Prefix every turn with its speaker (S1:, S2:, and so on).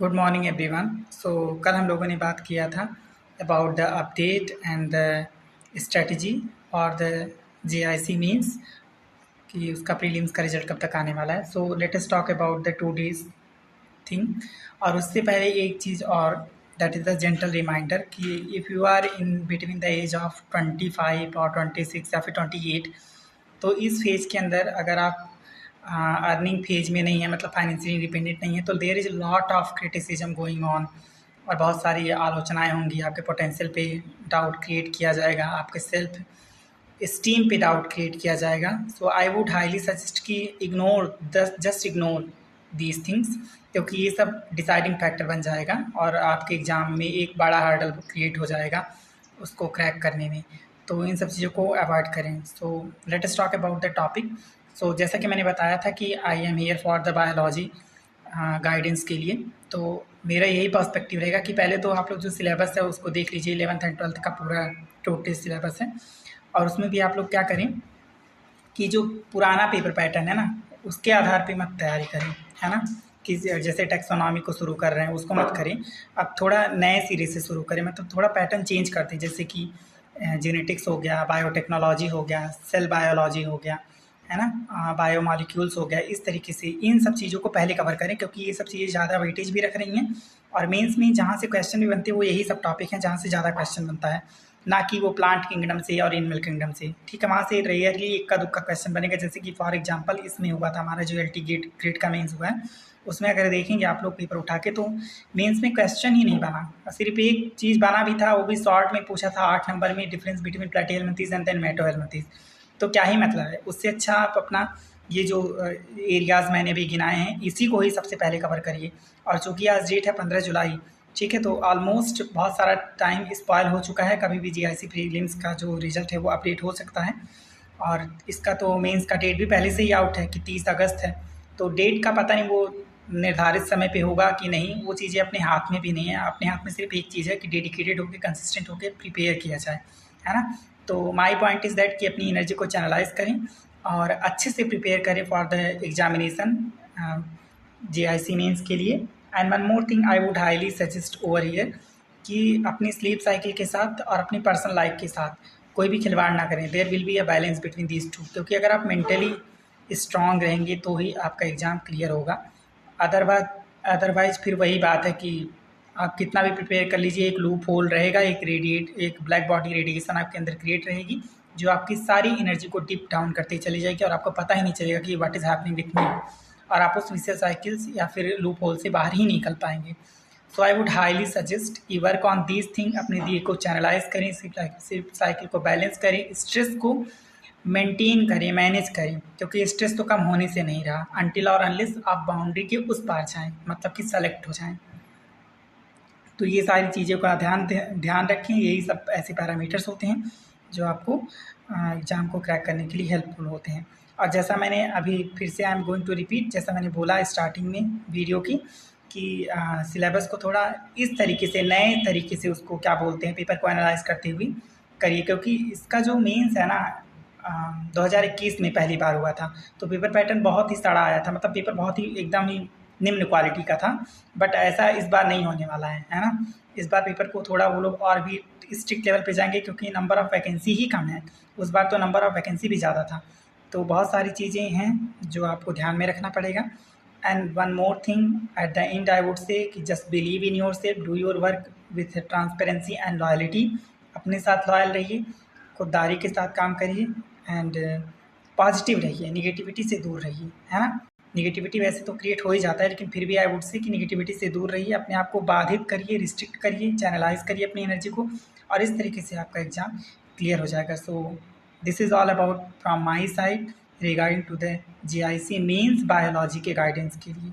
S1: Good morning everyone. सो कल हम लोगों ने बात किया था about the update and the strategy और द जेआईसी मीन्स कि उसका प्रीलिम्स का रिजल्ट कब तक आने वाला है। So let us talk about the 2 days thing. और उससे पहले एक चीज़ और, that is the gentle reminder कि if you are in between the age of 25 और 26 या फिर 28, तो इस फेज़ के अंदर अगर आप अर्निंग फेज में नहीं है, मतलब फाइनेंशियली इंडिपेंडेंट नहीं है, तो there is lot of criticism going on और बहुत सारी आलोचनाएं होंगी। आपके पोटेंशियल पे डाउट क्रिएट किया जाएगा, आपके सेल्फ स्टीम पे डाउट क्रिएट किया जाएगा। सो आई वुड हाईली सजेस्ट कि ignore just ignore these things, क्योंकि ये सब डिसाइडिंग फैक्टर बन जाएगा और आपके एग्ज़ाम में एक बड़ा हर्डल क्रिएट हो जाएगा उसको क्रैक करने में। तो इन सब चीज़ों को अवॉइड करें। So let us talk about the topic. So जैसा कि मैंने बताया था कि I am here for the biology guidance के लिए, तो मेरा यही पर्सपेक्टिव रहेगा कि पहले तो आप लोग जो सिलेबस है उसको देख लीजिए। 11th एंड 12th का पूरा टोटल सिलेबस है और उसमें भी आप लोग क्या करें कि जो पुराना पेपर पैटर्न है ना, उसके आधार पे मत तैयारी करें, है ना। कि जैसे टैक्सोनॉमी को शुरू कर रहे हैं उसको मत करें, अब थोड़ा नए सिरे से शुरू करें, मतलब थोड़ा पैटर्न चेंज करते हैं। जैसे कि जेनेटिक्स हो गया, बायोटेक्नोलॉजी हो गया, सेल बायोलॉजी हो गया, है ना, बायोमॉलिक्यूल्स हो गया। इस तरीके से इन सब चीज़ों को पहले कवर करें, क्योंकि ये सब चीज़ें ज़्यादा वेटेज भी रख रही हैं और मेंस में जहाँ से क्वेश्चन भी बनते हैं वो यही सब टॉपिक हैं जहाँ से ज़्यादा क्वेश्चन बनता है, ना कि वो प्लांट किंगडम से और एनिमल किंगडम से। ठीक है, वहाँ से रेयरली इक्का दुक्का क्वेश्चन बनेगा। जैसे कि फॉर एग्जांपल इसमें हुआ था हमारा जो LT ग्रेड का मेंस हुआ है, उसमें अगर देखेंगे आप लोग पेपर उठा के, तो मेंस में क्वेश्चन ही नहीं बना। सिर्फ एक चीज़ बना भी था, वो भी शॉर्ट में पूछा था 8 नंबर में, डिफरेंस बिटवीन प्लेटिहेल्मिंथेस एंड देन मेटोहेल्मिंथेस। तो क्या ही मतलब है, उससे अच्छा आप अपना ये जो एरियाज़ मैंने भी गिनाए हैं इसी को ही सबसे पहले कवर करिए। और चूँकि आज डेट है 15 जुलाई, ठीक है, तो ऑलमोस्ट बहुत सारा टाइम स्पॉयल हो चुका है। कभी भी GIC प्रीलिम्स का जो रिजल्ट है वो अपडेट हो सकता है और इसका तो मेंस का डेट भी पहले से ही आउट है कि 30 अगस्त है। तो डेट का पता नहीं वो निर्धारित समय पे होगा कि नहीं, वो चीज़ें अपने हाथ में भी नहीं है। अपने हाथ में सिर्फ एक चीज़ है कि डेडिकेटेड होकर कंसिस्टेंट होकर प्रिपेयर किया जाए, है ना। तो माई पॉइंट इज़ दैट कि अपनी एनर्जी को चैनलाइज करें और अच्छे से प्रिपेयर करें for the examination GIC mains के लिए। And one more thing I would highly suggest over here कि अपनी स्लीप साइकिल के साथ और अपनी पर्सनल लाइफ के साथ कोई भी खिलवाड़ ना करें। There will be a balance between these two, क्योंकि अगर आप मेंटली स्ट्रांग रहेंगे तो ही आपका एग्ज़ाम क्लियर होगा। अदरवाइज अदरवाइज फिर वही बात है कि आप कितना भी प्रिपेयर कर लीजिए, एक लूप होल रहेगा, एक ब्लैक बॉडी रेडिएशन आपके अंदर क्रिएट रहेगी जो आपकी सारी एनर्जी को डिप डाउन करती चली जाएगी और आपको पता ही नहीं चलेगा कि what is happening with me, और आप उस विशेष साइकिल्स या फिर लूप होल से बाहर ही निकल पाएंगे। सो आई वुड हाईली सजेस्ट कि वर्क ऑन दीज थिंग, अपने दिए को चैनलाइज करें, सिर्फ साइकिल को बैलेंस करें, स्ट्रेस को मेंटेन करें, मैनेज करें, क्योंकि स्ट्रेस तो कम होने से नहीं रहा अनटिल और अनलेस आप बाउंड्री के उस पार जाएं, मतलब कि सेलेक्ट हो जाएं। तो ये सारी चीज़ों का ध्यान रखें। यही सब ऐसे पैरामीटर्स होते हैं जो आपको एग्ज़ाम को क्रैक करने के लिए हेल्पफुल होते हैं। और जैसा मैंने अभी फिर से I am going to repeat, जैसा मैंने बोला स्टार्टिंग में वीडियो की कि सिलेबस को थोड़ा इस तरीके से, नए तरीके से, उसको क्या बोलते हैं, पेपर को एनालाइज करते हुए करिए, क्योंकि इसका जो मेंस है ना 2021 में पहली बार हुआ था, तो पेपर पैटर्न बहुत ही सड़ा आया था, मतलब पेपर बहुत ही एकदम ही निम्न क्वालिटी का था। बट ऐसा इस बार नहीं होने वाला है ना। इस बार पेपर को थोड़ा वो लोग और भी स्ट्रिक्ट लेवल पे जाएंगे, क्योंकि नंबर ऑफ़ वैकेंसी ही कम है। उस बार तो नंबर ऑफ़ वैकेंसी भी ज़्यादा था। तो बहुत सारी चीज़ें हैं जो आपको ध्यान में रखना पड़ेगा। And one more thing at the end I would say कि just believe in yourself, do your work with transparency and loyalty. अपने साथ लॉयल रहिए, खुददारी के साथ काम करिए एंड पॉजिटिव रहिए, निगेटिविटी से दूर रहिए, है ना। निगेटिविटी वैसे तो क्रिएट हो ही जाता है, लेकिन फिर भी आई वुड से कि निगेटिविटी से दूर रहिए, अपने आप को बाधित करिए, रिस्ट्रिक्ट करिए, चैनलाइज करिए अपनी एनर्जी को, और इस तरीके से आपका एग्ज़ाम क्लियर हो जाएगा। So this is all about from my side regarding to the GIC mains biology के गाइडेंस के लिए।